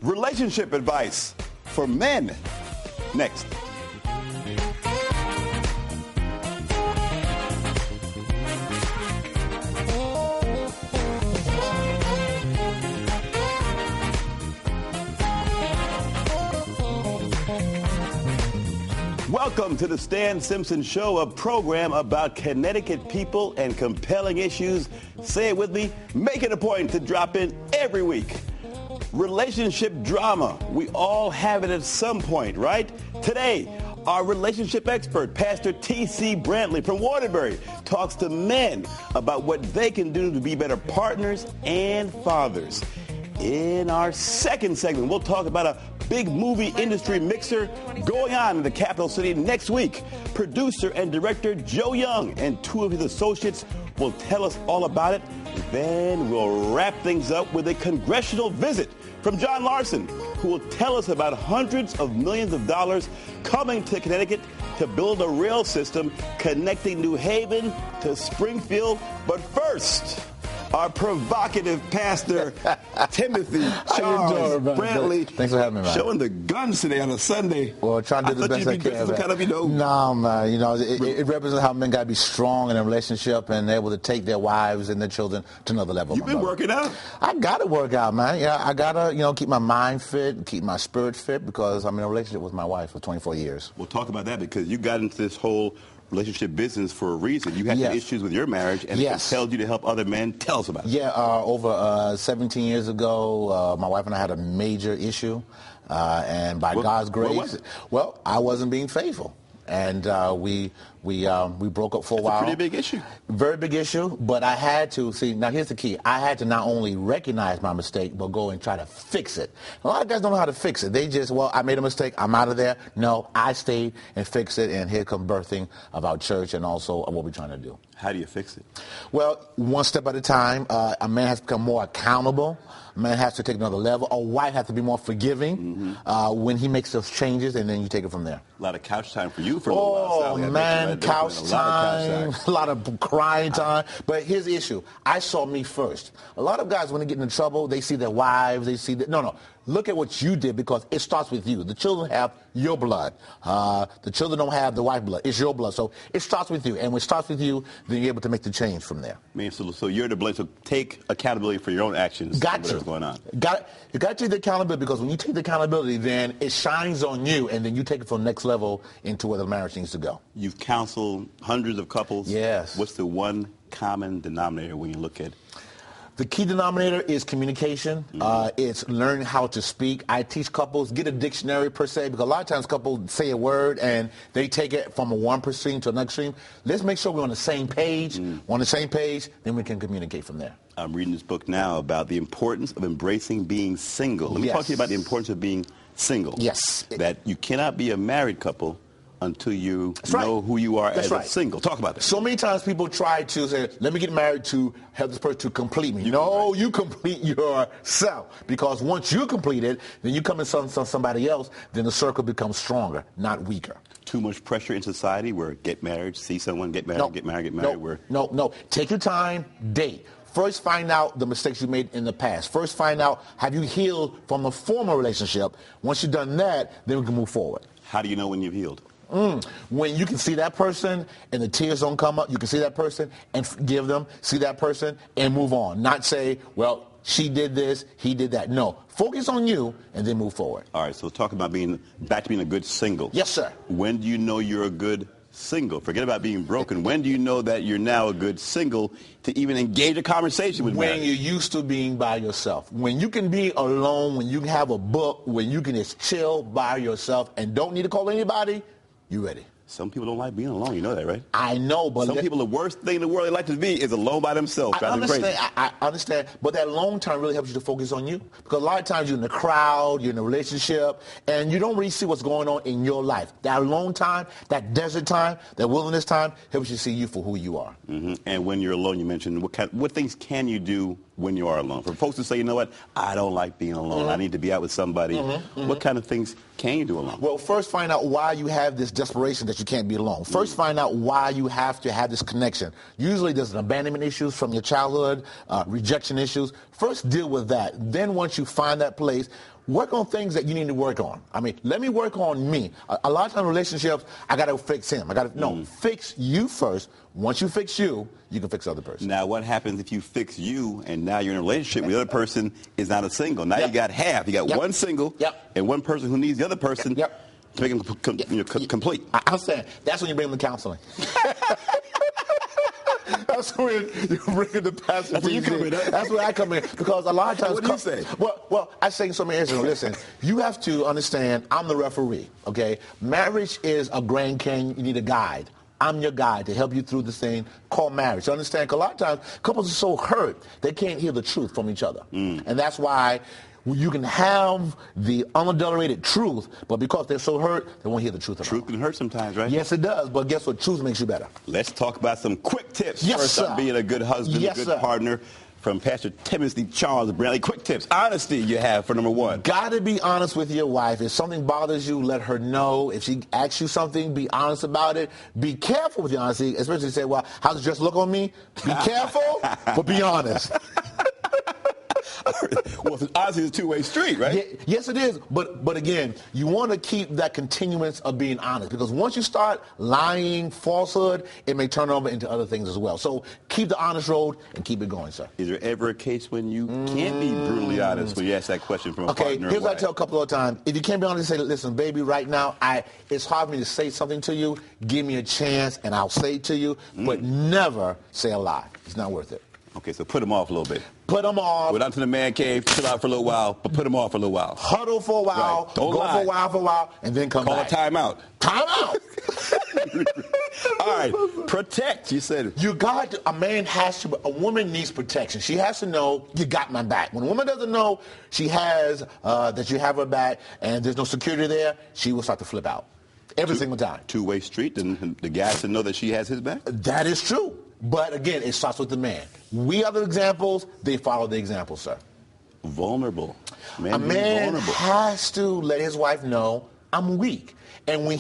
Relationship advice for men. Next. Welcome to the Stan Simpson Show, a program about Connecticut people and compelling issues. Say it with me. Make it a point to drop in every week. Relationship drama. We all have it at some point, right? Today, our relationship expert, Pastor T.C. Brantley from Waterbury, talks to men about what they can do to be better partners and fathers. In our second segment, we'll talk about a big movie industry mixer going on in the capital city next week. Producer and director Joe Young and two of his associates will tell us all about it. Then we'll wrap things up with a congressional visit from John Larson, who will tell us about hundreds of millions of dollars coming to Connecticut to build a rail system connecting New Haven to Springfield. But first, our provocative pastor, Timothy Charles Brantley. Thanks for having me, man. Showing the guns today on a Sunday. Well, trying to do the best I can. No, man. It represents how men got to be strong in a relationship and able to take their wives and their children to another level. You've been working out. I got to work out, man. Yeah, I got to, keep my mind fit, keep my spirit fit, because I'm in a relationship with my wife for 24 years. We'll talk about that because you got into this whole relationship business for a reason. You had some issues with your marriage, and it compelled you to help other men. Tell us about it. Yeah, over 17 years ago, my wife and I had a major issue, and by God's grace, what was it? Well, I wasn't being faithful, and we broke up for a while. It's a pretty big issue. Very big issue, but I had to, now here's the key. I had to not only recognize my mistake, but go and try to fix it. A lot of guys don't know how to fix it. They just, I made a mistake, I'm out of there. No, I stayed and fixed it, and here come birthing of our church and also what we're trying to do. How do you fix it? Well, one step at a time. A man has to become more accountable. A man has to take another level. A wife has to be more forgiving when he makes those changes, and then you take it from there. A lot of couch time for you for a little while. Oh, man, couch time, a lot of crying time. But here's the issue. I saw me first. A lot of guys, when they get into trouble, they see their wives, they see that. No. Look at what you did, because it starts with you. The children have your blood. The children don't have the wife blood. It's your blood. So it starts with you. And when it starts with you, then you're able to make the change from there. Man, so you're the blame. So take accountability for your own actions. What's going on. You got to take the accountability, because when you take the accountability, then it shines on you, and then you take it from the next level into where the marriage needs to go. You've counseled hundreds of couples. Yes. What's the one common denominator when you look at The key denominator is communication. It's learning how to speak. I teach couples, get a dictionary per se, because a lot of times couples say a word and they take it from one extreme to another extreme. Let's make sure we're on the same page. On the same page, then we can communicate from there. I'm reading this book now about the importance of embracing being single. Let me talk to you about the importance of being single. Yes. That you cannot be a married couple until you know who you are as a single. Talk about that. So many times people try to say, let me get married to have this person to complete me. You complete yourself. Because once you complete it, then you come and somebody else, then the circle becomes stronger, not weaker. Too much pressure in society where get married, see someone, get married, get married. No. Take your time, date. First, find out the mistakes you made in the past. First, find out, have you healed from the former relationship? Once you've done that, then we can move forward. How do you know when you've healed? When you can see that person and the tears don't come up, you can see that person and forgive them, see that person and move on. Not say, well, she did this, he did that. No. Focus on you and then move forward. All right, so talk about back to being a good single. Yes, sir. When do you know you're a good single? Forget about being broken. When do you know that you're now a good single to even engage a conversation with marriage? When you're used to being by yourself. When you can be alone, when you can have a book, when you can just chill by yourself and don't need to call anybody, you ready. Some people don't like being alone. You know that, right? I know, but some people, the worst thing in the world they like to be is alone by themselves. I understand, but that long term really helps you to focus on you. Because a lot of times you're in the crowd, you're in a relationship, and you don't really see what's going on in your life. That alone time, that desert time, that wilderness time helps you see you for who you are. And when you're alone, you mentioned what things can you do when you are alone? For folks to say, you know what, I don't like being alone. I need to be out with somebody. What kind of things can you do alone? Well, first find out why you have this desperation that that you can't be alone. First, find out why you have to have this connection. Usually there's an abandonment issues from your childhood, rejection issues. First, deal with that. Then once you find that place, work on things that you need to work on. I mean, let me work on me. A lot of times in relationships, I got to fix him. Fix you first. Once you fix you, you can fix the other person. Now, what happens if you fix you and now you're in a relationship with the other person is not a single? Now you got half. You got one single and one person who needs the other person to make them complete. I'm saying that's when you bring them to counseling. That's when you bring in the pastor. That's when you come in. That's when I come in. Because a lot of times... What do you say? Well, I say in so many areas, listen, you have to understand, I'm the referee, okay? Marriage is a Grand Canyon. You need a guide. I'm your guide to help you through this thing called marriage. You understand? Because a lot of times, couples are so hurt, they can't hear the truth from each other. And that's why you can have the unadulterated truth, but because they're so hurt, they won't hear the truth. Truth can hurt sometimes, right? Yes, it does. But guess what? Truth makes you better. Let's talk about some quick tips. Yes, First sir. up, being a good husband, a good partner. From Pastor Timothy Charles Brantley. Quick tips. Honesty you have for number one. Got to be honest with your wife. If something bothers you, let her know. If she asks you something, be honest about it. Be careful with your honesty, especially if you say, well, how's the dress look on me? Be careful, but be honest. Well, honestly, it's a two-way street, right? Yes, it is. But again, you want to keep that continuance of being honest, because once you start lying, falsehood, it may turn over into other things as well. So keep the honest road and keep it going, sir. Is there ever a case when you can't be brutally honest when you ask that question from a partner? Here's what I tell a couple of times. If you can't be honest, say, listen, baby, right now, it's hard for me to say something to you. Give me a chance, and I'll say it to you. But never say a lie. It's not worth it. Okay, so put them off a little bit. Put them off. Go down to the man cave, chill out for a little while, but put them off for a little while. Huddle for a while. Right. Don't go lie. for a while, and then come back. Call a timeout. Timeout. All right. Protect, you said. A woman needs protection. She has to know you got my back. When a woman doesn't know she has, that you have her back and there's no security there, she will start to flip out. Every single time. Two-way street, and the guy should know that she has his back? That is true. But again, it starts with the man. We are the examples. They follow the example, sir. Vulnerable. A man has to let his wife know I'm weak. And when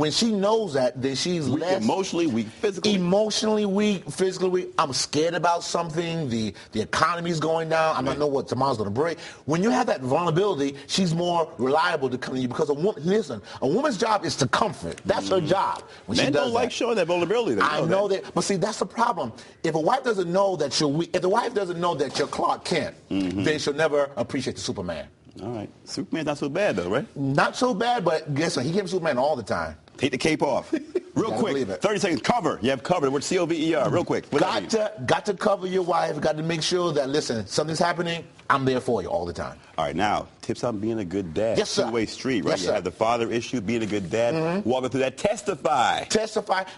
she knows that, then she's weak, less emotionally weak, physically. Emotionally weak, physically weak. I'm scared about something. The economy's going down. I don't know what tomorrow's going to bring. When you have that vulnerability, she's more reliable to come to you, because a woman's job is to comfort. That's her job. When Men don't like showing that vulnerability. I know that. But see, that's the problem. If a wife doesn't know that you're weak, if the wife doesn't know that you're Clark Kent, then she'll never appreciate the Superman. All right. Superman's not so bad, though, right? Not so bad, but guess what? He gives Superman all the time. Take the cape off. Real quick. 30 seconds. Cover. You have covered. What's C-O-V-E-R? Real quick. Got to cover your wife. Got to make sure that, listen, something's happening, I'm there for you all the time. All right. Now, tips on being a good dad. Yes, sir. Two-way street, right? Yes, you sir. have the father issue, being a good dad. Walking through that. Testify.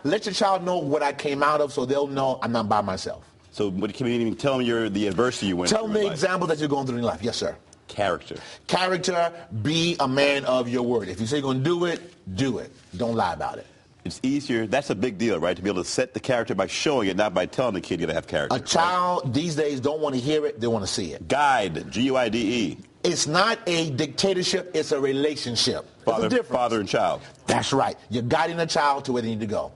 Let your child know what I came out of, so they'll know I'm not by myself. So, what can you even tell them the adversity you went through? Tell them the example that you're going through in life. Yes, sir. Character, be a man of your word. If you say you're going to do it, do it. Don't lie about it. It's easier. That's a big deal, right? To be able to set the character by showing it, not by telling the kid you're going to have character. A child these days don't want to hear it. They want to see it. Guide, G-U-I-D-E. It's not a dictatorship. It's a relationship. Father and child. That's right. You're guiding a child to where they need to go.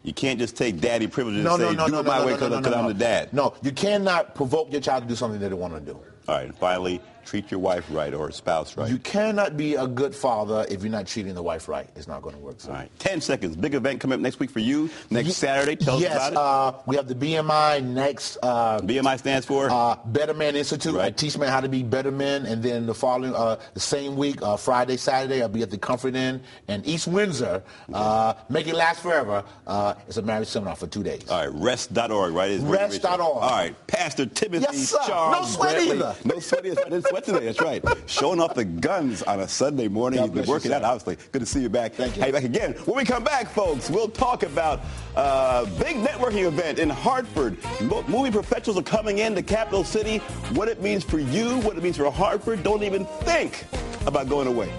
You can't just take daddy privileges and say, do it my way because I'm the dad. No, you cannot provoke your child to do something they don't want to do. All right, and finally, treat your wife right or spouse right. You cannot be a good father if you're not treating the wife right. It's not going to work. So. All right, 10 seconds. Big event coming up next week for you, next Saturday. Tell us about it. We have the BMI next. BMI stands for? Better Man Institute. Right. I teach men how to be better men. And then the following, the same week, Friday, Saturday, I'll be at the Comfort Inn in East Windsor. Make it last forever. It's a marriage seminar for 2 days. All right, rest.org, right? Rest.org. All right, Pastor Timothy Charles. No sweat either. No sweat either. I didn't sweat today. That's right. Showing off the guns on a Sunday morning. You've been working out, obviously. Good to see you back. Thank you. Hey, back again. When we come back, folks, we'll talk about a big networking event in Hartford. Movie professionals are coming in the capital city. What it means for you, what it means for Hartford. Don't even think about going away.